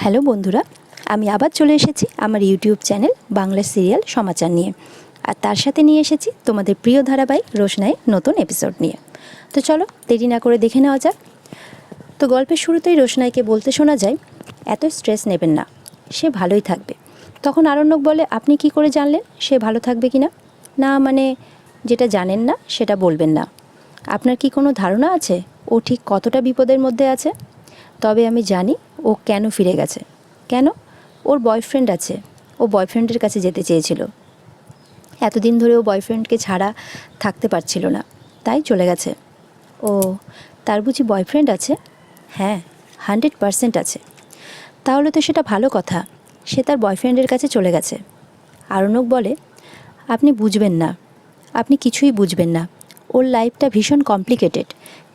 Hello বন্ধুরা, আমি আবার চলে এসেছি আমার ইউটিউব চ্যানেল বাংলা সিরিয়াল সমাচার নিয়ে। আর তার সাথে নিয়ে এসেছি তোমাদের প্রিয় ধারাবাহিক রোশনাইয়ের নতুন এপিসোড নিয়ে। তো চলো দেরি না করে দেখে নেওয়া যাক। তো গল্পের শুরুতেই রোশনাইকে বলতে শোনা যায়, এত স্ট্রেস নেবেন না, সে ভালোই থাকবে। তখন আরণ্যক বলে, আপনি কি করে জানলেন সে ভালো থাকবে কি না? না মানে, যেটা জানেন না সেটা বলবেন না। আপনার কি কোনো ধারণা আছে ও ঠিক কতটা বিপদের মধ্যে আছে? তবে আমি জানি ও কেন ফিরে গেছে। কেন? ওর বয়ফ্রেন্ড আছে, ও বয়ফ্রেন্ডের কাছে যেতে চেয়েছিল। এতদিন ধরে ও বয়ফ্রেন্ডকে ছাড়া থাকতে পারছিল না, তাই চলে গেছে। ও, তার বুঝি বয়ফ্রেন্ড আছে? হ্যাঁ, 100% আছে। তাহলে তো সেটা ভালো কথা, সে তার বয়ফ্রেন্ডের কাছে চলে গেছে। আরণ্যক বলে, আপনি বুঝবেন না, আপনি কিছুই বুঝবেন না। ওর লাইফটা ভীষণ কমপ্লিকেটেড,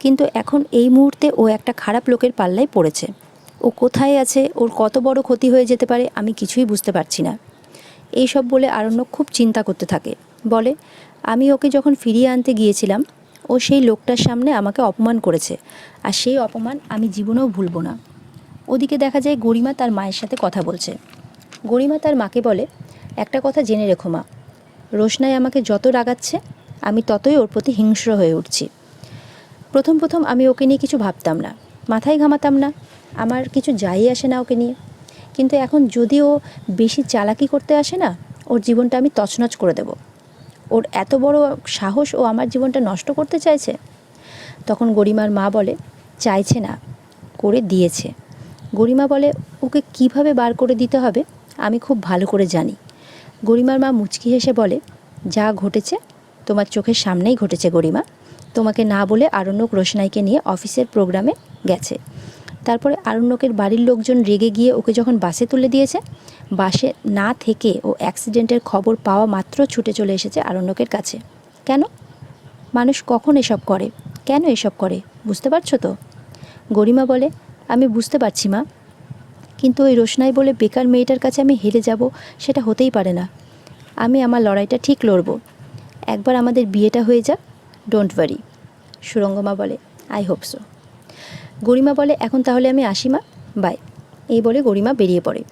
কিন্তু এখন এই মুহূর্তে ও একটা খারাপ লোকের পাল্লায় পড়েছে। ও কোথায় আছে, ওর কত বড় ক্ষতি হয়ে যেতে পারে আমি কিছুই বুঝতে পারছি না। এই সব বলে আরণ্যক খুব চিন্তা করতে থাকে। বলে, আমি ওকে যখন ফিরিয়ে আনতে গিয়েছিলাম, ও সেই লোকটার সামনে আমাকে অপমান করেছে, আর সেই অপমান আমি জীবনেও ভুলব না। ওদিকে দেখা যায় গরিমা তার মায়ের সাথে কথা বলছে। গরিমা তার মাকে বলে, একটা কথা জেনে রেখো মা, রোশনাই আমাকে যত রাগাচ্ছে আমি ততই ওর প্রতি হিংস্র হয়ে উঠছি। প্রথম প্রথম আমি ওকে নিয়ে কিছু ভাবতাম না, মাথায় ঘামাতাম না, আমার কিছু যাই আসে না ওকে নিয়ে। কিন্তু এখন যদি ও বেশি চালাকি করতে আসে না, ওর জীবনটা আমি তছনছ করে দেব। ওর এত বড় সাহস, ও আমার জীবনটা নষ্ট করতে চাইছে। তখন গরিমার মা বলে, চাইছে না, করে দিয়েছে। গরিমা বলে, ওকে কিভাবে বার করে দিতে হবে আমি খুব ভালো করে জানি। গরিমার মা মুচকি হেসে বলে, যা ঘটেছে তোমার চোখের সামনেই ঘটেছে গরিমা। তোমাকে না বলে আরণ্যক রোশনাইকে নিয়ে অফিসের প্রোগ্রামে গেছে। তারপরে আরণ্যকের বাড়ির লোকজন রেগে গিয়ে ওকে যখন বাসে তুলে দিয়েছে, বাসে না থেকে ও অ্যাক্সিডেন্টের খবর পাওয়া মাত্র ছুটে চলে এসেছে আরণ্যকের কাছে। কেন? মানুষ কখন এসব করে, কেন এসব করে বুঝতে পারছো তো? গরিমা বলে, আমি বুঝতে পারছি মা, কিন্তু ওই রোশনাই বলে বেকার মেয়েটার কাছে আমি হেরে যাব, সেটা হতেই পারে না। আমি আমার লড়াইটা ঠিক লড়ব। একবার আমাদের বিয়েটা হয়ে যাক, ডোন্ট ওয়ারি। সুরঙ্গমা বলে, আই হোপ সো। গরিমা বলে, এখন তাহলে আমি আসি মা, বাই। এই বলে গরিমা বেরিয়ে পড়ে।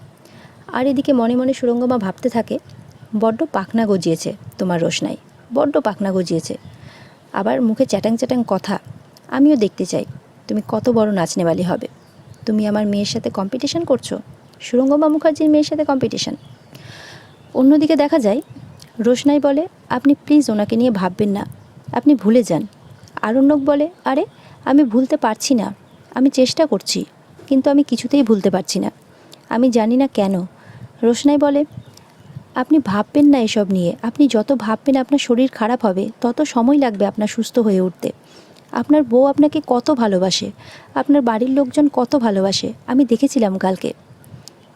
আর এদিকে মনে মনে সুরঙ্গমা ভাবতে থাকে, বড্ড পাখনা গজিয়েছে তোমার রোশনাই, বড্ড পাখনা গজিয়েছে। আবার মুখে চ্যাটাং চ্যাটাং কথা। আমিও দেখতে চাই তুমি কত বড় নাচনেওয়ালি হবে। তুমি আমার মেয়ের সাথে কম্পিটিশন করছো, সুরঙ্গমা মুখার্জির মেয়ের সাথে কম্পিটিশন। অন্যদিকে দেখা যায় রোশনাই বলে, আপনি প্লিজ ওনাকে নিয়ে ভাববেন না, আপনি ভুলে যান। আরণ্যক বলে, আরে আমি ভুলতে পারছি না, আমি চেষ্টা করছি, কিন্তু আমি কিছুতেই ভুলতে পারছি না, আমি জানি না কেন। রোশনাই বলে, আপনি ভাববেন না এসব নিয়ে, আপনি যত ভাববেন আপনার শরীর খারাপ হবে, তত সময় লাগবে আপনার সুস্থ হয়ে উঠতে। আপনার বউ আপনাকে কত ভালোবাসে, আপনার বাড়ির লোকজন কত ভালোবাসে, আমি দেখেছিলাম কালকে।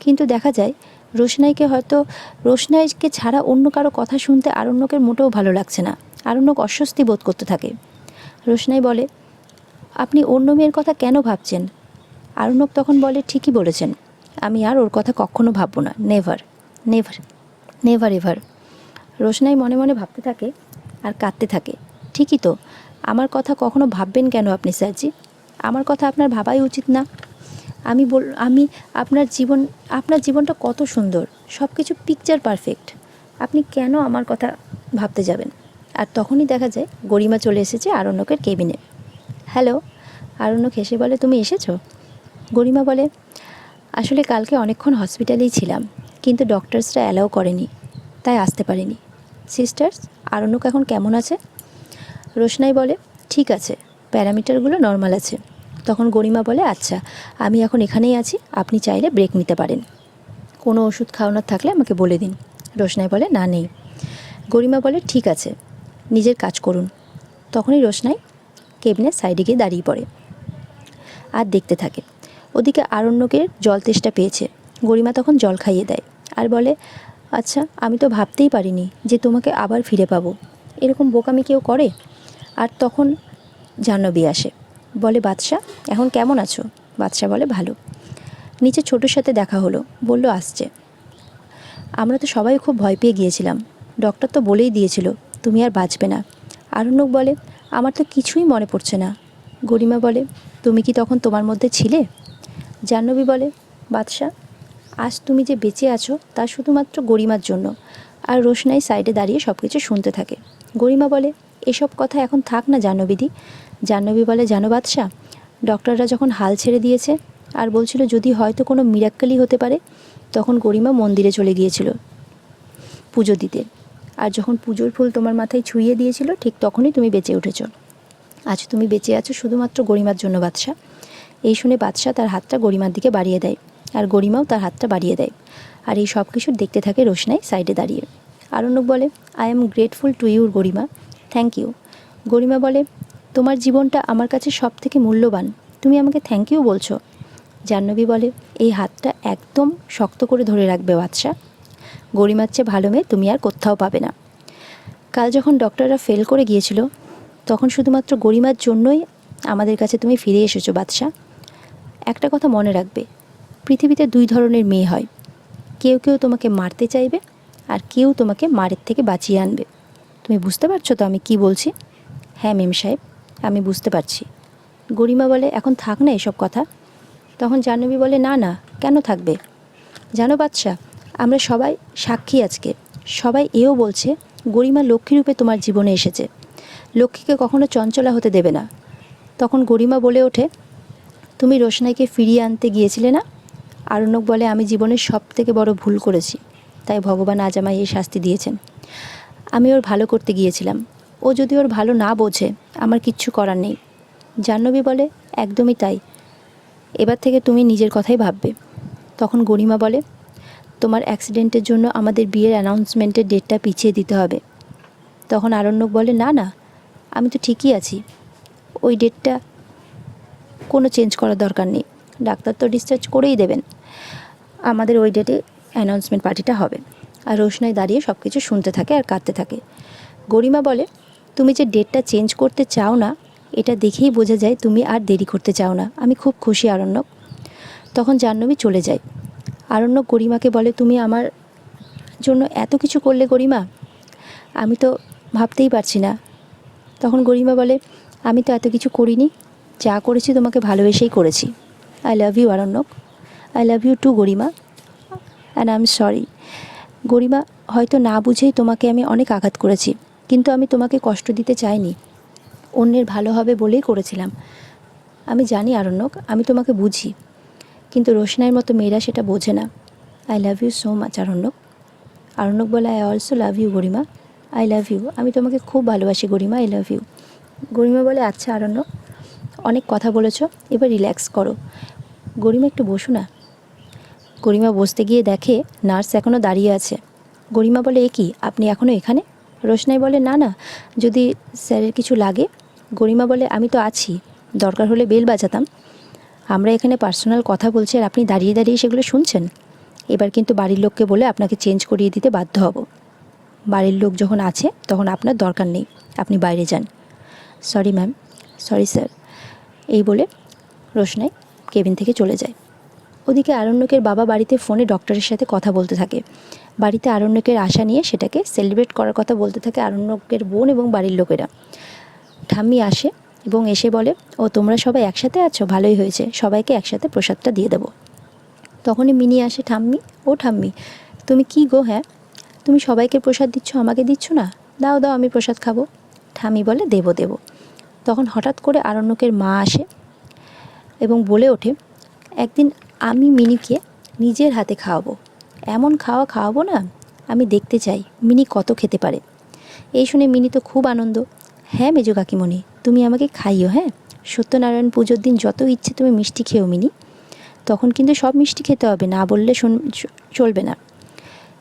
কিন্তু দেখা যায় রোশনাইকে ছাড়া অন্য কারো কথা শুনতে আরণ্যকের মোটেও ভালো লাগছে না। আরণ্যক অস্বস্তি বোধ করতে থাকে। রোশনাই বলে, আপনি অন্য মেয়ের কথা কেন ভাবছেন? আরণ্যক তখন বলে, ঠিকই বলেছেন, আমি আর ওর কথা কখনো ভাববো না, নেভার নেভার নেভার এভার। রোশনাই মনে মনে ভাবতে থাকে আর কাঁদতে থাকে। ঠিকই তো, আমার কথা কখনো ভাববেন কেন আপনি স্যারজি? আমার কথা আপনার ভাবাই উচিত না। আমি আপনার জীবনটা কত সুন্দর, সব কিছু পিকচার পারফেক্ট, আপনি কেন আমার কথা ভাবতে যাবেন? আর তখনই দেখা যায় গরিমা চলে এসেছে আরণ্যকের কেবিনে। হ্যালো। আরণ্যক হেসে বলে, তুমি এসেছো? গরিমা বলে, আসলে কালকে অনেকক্ষণ হসপিটালেই ছিলাম, কিন্তু ডক্টরসরা অ্যালাউ করেনি, তাই আসতে পারিনি। সিস্টার্স, আরণ্যক এখন কেমন আছে? রোশনাই বলে, ঠিক আছে, প্যারামিটারগুলো নর্মাল আছে। তখন গরিমা বলে, আচ্ছা আমি এখন এখানেই আছি, আপনি চাইলে ব্রেক নিতে পারেন, কোনো ওষুধ খাওয়ানোর থাকলে আমাকে বলে দিন। রোশনাই বলে, না নেই। গরিমা বলে, ঠিক আছে, নিজের কাজ করুন। তখনই রোশনাই কেবিনের সাইডে গিয়ে দাঁড়িয়ে পড়ে আর দেখতে থাকে। ওদিকে আরণ্যকের জল তেষ্টা পেয়েছে। গরিমা তখন জল খাইয়ে দেয় আর বলে, আচ্ছা আমি তো ভাবতেই পারিনি যে তোমাকে আবার ফিরে পাবো, এরকম বোকামি কেউ করে? আর তখন জাহ্নবী আসে, বলে, বাদশা এখন কেমন আছো? বাদশা বলে, ভালো। নিচে ছোটোর সাথে দেখা হলো, বলল আসছে। আমরা তো সবাই খুব ভয় পেয়ে গিয়েছিলাম, ডক্টর তো বলেই দিয়েছিল তুমি আর বাঁচবে না। আরণ্যক বলে, আমার তো কিছুই মনে পড়ছে না। গরিমা বলে, তুমি কি তখন তোমার মধ্যে ছিলে? জাহ্নবী বলে, বাদশা আজ তুমি যে বেঁচে আছো তা শুধুমাত্র গরিমার জন্য। আর রোশনাই সাইডে দাঁড়িয়ে সব কিছু শুনতে থাকে। গরিমা বলে, এসব কথা এখন থাক না জাহ্নবীদি। জাহ্নবী বলে, জানো বাদশা, ডক্টররা যখন হাল ছেড়ে দিয়েছে আর বলছিল যদি হয়তো কোনো মিরাক্কেলই হতে পারে, তখন গরিমা মন্দিরে চলে গিয়েছিল পুজো দিতে। আর যখন পুজোর ফুল তোমার মাথায় ছুঁয়ে দিয়েছিল ঠিক তখনই তুমি বেঁচে উঠেছ। আজ তুমি বেঁচে আছো শুধুমাত্র গরিমার জন্য বাদশা। এই শুনে বাদশা তার হাতটা গরিমার দিকে বাড়িয়ে দেয়, আর গরিমাও তার হাতটা বাড়িয়ে দেয়। আর এই সব কিছু দেখতে থাকে রোশনাই সাইডে দাঁড়িয়ে। আরণ্যক বলে, I am grateful to you Garima, thank you. Garima বলে, তোমার জীবনটা আমার কাছে সব থেকে মূল্যবান, তুমি আমাকে থ্যাংক ইউ বলছো? জাহ্নবী বলে, এই হাতটা একদম শক্ত করে ধরে রাখবে বাদশা। গরিমার চেয়ে ভালো মেয়ে তুমি আর কোথাও পাবে না। কাল যখন ডক্টররা ফেল করে গিয়েছিল তখন শুধুমাত্র গরিমার জন্যই আমাদের কাছে তুমি ফিরে এসেছো বাদশা। একটা কথা মনে রাখবে, পৃথিবীতে দুই ধরনের মেয়ে হয়, কেউ কেউ তোমাকে মারতে চাইবে আর কেউ তোমাকে মারের থেকে বাঁচিয়ে আনবে। তুমি বুঝতে পারছো তো আমি কি বলছি? হ্যাঁ মেম সাহেব, আমি বুঝতে পারছি। গরিমা বলে, এখন থাক না এসব কথা। তখন জাহ্নবী বলে, না না, কেন থাকবে? জানো বাদশা, আমরা সবাই সাক্ষী আজকে। সবাই এও বলছে গরিমা লক্ষ্মীরূপে তোমার জীবনে এসেছে, লক্ষ্মীকে কখনো চঞ্চলা হতে দেবে না। তখন গরিমা বলে ওঠে, তুমি রোশনাইকে ফিরিয়ে আনতে গিয়েছিলে না? আরণ্যক বলে, আমি জীবনের সব থেকে বড় ভুল করেছি, তাই ভগবান আজ আমায় এই শাস্তি দিয়েছেন। আমি ওর ভালো করতে গিয়েছিলাম, ও যদি ওর ভালো না বোঝে আমার কিচ্ছু করার নেই। জাহ্নবী বলে, একদমই তাই, এবার থেকে তুমি নিজের কথাই ভাববে। তখন গরিমা বলে, তোমার অ্যাক্সিডেন্টের জন্য আমাদের বিয়ের অ্যানাউন্সমেন্টের ডেটটা পিছিয়ে দিতে হবে। তখন আরণ্যক বলে, না না, আমি তো ঠিকই আছি, ওই ডেটটা কোনো চেঞ্জ করার দরকার নেই, ডাক্তার তো ডিসচার্জ করেই দেবেন, আমাদের ওই ডেটে অ্যানাউন্সমেন্ট পার্টিটা হবে। আর রোশনাই দাঁড়িয়ে সব কিছু শুনতে থাকে আর কাঁদতে থাকে। গরিমা বলে, তুমি যে ডেটটা চেঞ্জ করতে চাও না এটা দেখেই বোঝা যায় তুমি আর দেরি করতে চাও না, আমি খুব খুশি আরণ্যক। তখন জাহ্নবী চলে যায়। আরণ্যক গরিমাকে বলে, তুমি আমার জন্য এত কিছু করলে গরিমা, আমি তো ভাবতেই পারছি না। তখন গরিমা বলে, আমি তো এত কিছু করিনি, যা করেছি তোমাকে ভালোবেসেই করেছি। I love you Aranyak, I love you too Garima, and I am sorry. Garima, হয়তো না বুঝেই তোমাকে আমি অনেক আঘাত করেছি, কিন্তু আমি তোমাকে কষ্ট দিতে চাইনি, অন্যের ভালো হবে বলেই করেছিলাম। আমি জানি আরণ্যক, আমি তোমাকে বুঝি, কিন্তু রোশনাইয়ের মতো মেয়েরা সেটা বোঝে না। I love you so much Aranyak. Aranyak বলে, I also love you Garima, I love you, আমি তোমাকে খুব ভালোবাসি গরিমা, আই লাভ ইউ। গরিমা বলে, আচ্ছা আরণ্যক, অনেক কথা বলেছ, এবার রিল্যাক্স করো। গরিমা একটু বসো না। গরিমা বসতে গিয়ে দেখে নার্স এখনও দাঁড়িয়ে আছে। গরিমা বলে, এ কি, আপনি এখনও এখানে? রোশনাই বলে, না না, যদি স্যারের কিছু লাগে। গরিমা বলে, আমি তো আছি, দরকার হলে বেল বাজাতাম। আমরা এখানে পার্সোনাল কথা বলছি আর আপনি দাঁড়িয়ে দাঁড়িয়ে সেগুলো শুনছেন। এবার কিন্তু বাড়ির লোককে বলে আপনাকে চেঞ্জ করিয়ে দিতে বাধ্য হব। বাড়ির লোক যখন আছে তখন আপনার দরকার নেই, আপনি বাইরে যান। সরি ম্যাম, সরি স্যার, এই বলে রোশনাই কেবিন থেকে চলে যায়। ওদিকে আরণ্যকের বাবা বাড়িতে ফোনে ডক্টরের সাথে কথা বলতে থাকে। বাড়িতে আরণ্যকের আশা নিয়ে সেটাকে সেলিব্রেট করার কথা বলতে থাকে আরণ্যকের বোন এবং বাড়ির লোকেরা। ঠাম্মি আসে এবং এসে বলে, ও তোমরা সবাই একসাথে আছো, ভালোই হয়েছে, সবাইকে একসাথে প্রসাদটা দিয়ে দেবো। তখনই মিনি আসে, ঠাম্মি, ও ঠাম্মি, তুমি কি গো, হ্যাঁ তুমি সবাইকে প্রসাদ দিচ্ছ, আমাকে দিচ্ছ না? দাও দাও, আমি প্রসাদ খাবো। ঠাম্মি বলে, দেবো দেবো। তখন হঠাৎ করে আরণ্যকের মা আসে এবং বলে ওঠে, একদিন আমি মিনিকে নিজের হাতে খাওয়াবো, এমন খাওয়াবো না, আমি দেখতে চাই মিনি কত খেতে পারে। এই শুনে মিনি তো খুব আনন্দ। হ্যাঁ মেজো কাকিমণি, তুমি আমাকে খাইও, হ্যাঁ, সত্যনারায়ণ পুজোর দিন যত ইচ্ছে তুমি মিষ্টি খেও মিনি, তখন কিন্তু সব মিষ্টি খেতে হবে, না বললে চলবে না।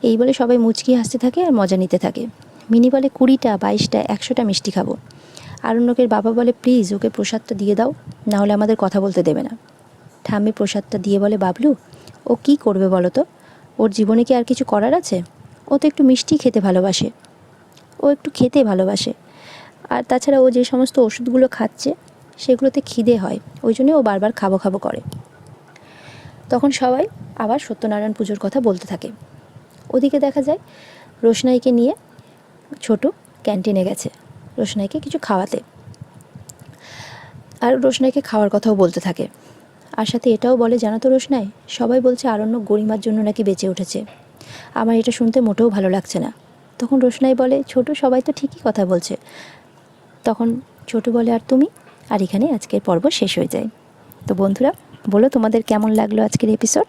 এই বলে সবাই মুচকি হাসতে থাকে আর মজা নিতে থাকে। মিনি বলে, 20টা 22টা 100টা মিষ্টি খাবো। আরণ্যকের বাবা বলে, প্লিজ ওকে প্রসাদটা দিয়ে দাও, নাহলে আমাদের কথা বলতে দেবে না। ঠাম্মি প্রসাদটা দিয়ে বলে, বাবলু, ও কি করবে বলো তো, ওর জীবনে কি আর কিছু করার আছে? ও তো একটু মিষ্টি খেতে ভালোবাসে, ও একটু খেতে ভালোবাসে, আর তাছাড়া ও যে সমস্ত ওষুধগুলো খাচ্ছে সেগুলোতে খিদে হয়, ওই জন্যই ও বারবার খাবো খাবো করে। তখন সবাই আবার সত্যনারায়ণ পুজোর কথা বলতে থাকে। ওদিকে দেখা যায় রোশনাইকে নিয়ে ছোট ক্যান্টিনে গেছে রোশনাইকে কিছু খাওয়াতে, আর রোশনাইকে খাওয়ার কথাও বলতে থাকে। আর সাথে এটাও বলে, জানো তো রোশনাই, সবাই বলছে আরণ্যক গরিমার জন্য নাকি বেঁচে উঠেছে। আমার এটা শুনতে মোটেও ভালো লাগছে না। তখন রোশনাই বলে, ছোট, সবাই তো ঠিকই কথা বলছে। তখন ছোট বলে, আর তুমি? আর এখানে আজকের পর্ব শেষ হয়ে যায়। তো বন্ধুরা, বলো তোমাদের কেমন লাগলো আজকের এপিসোড।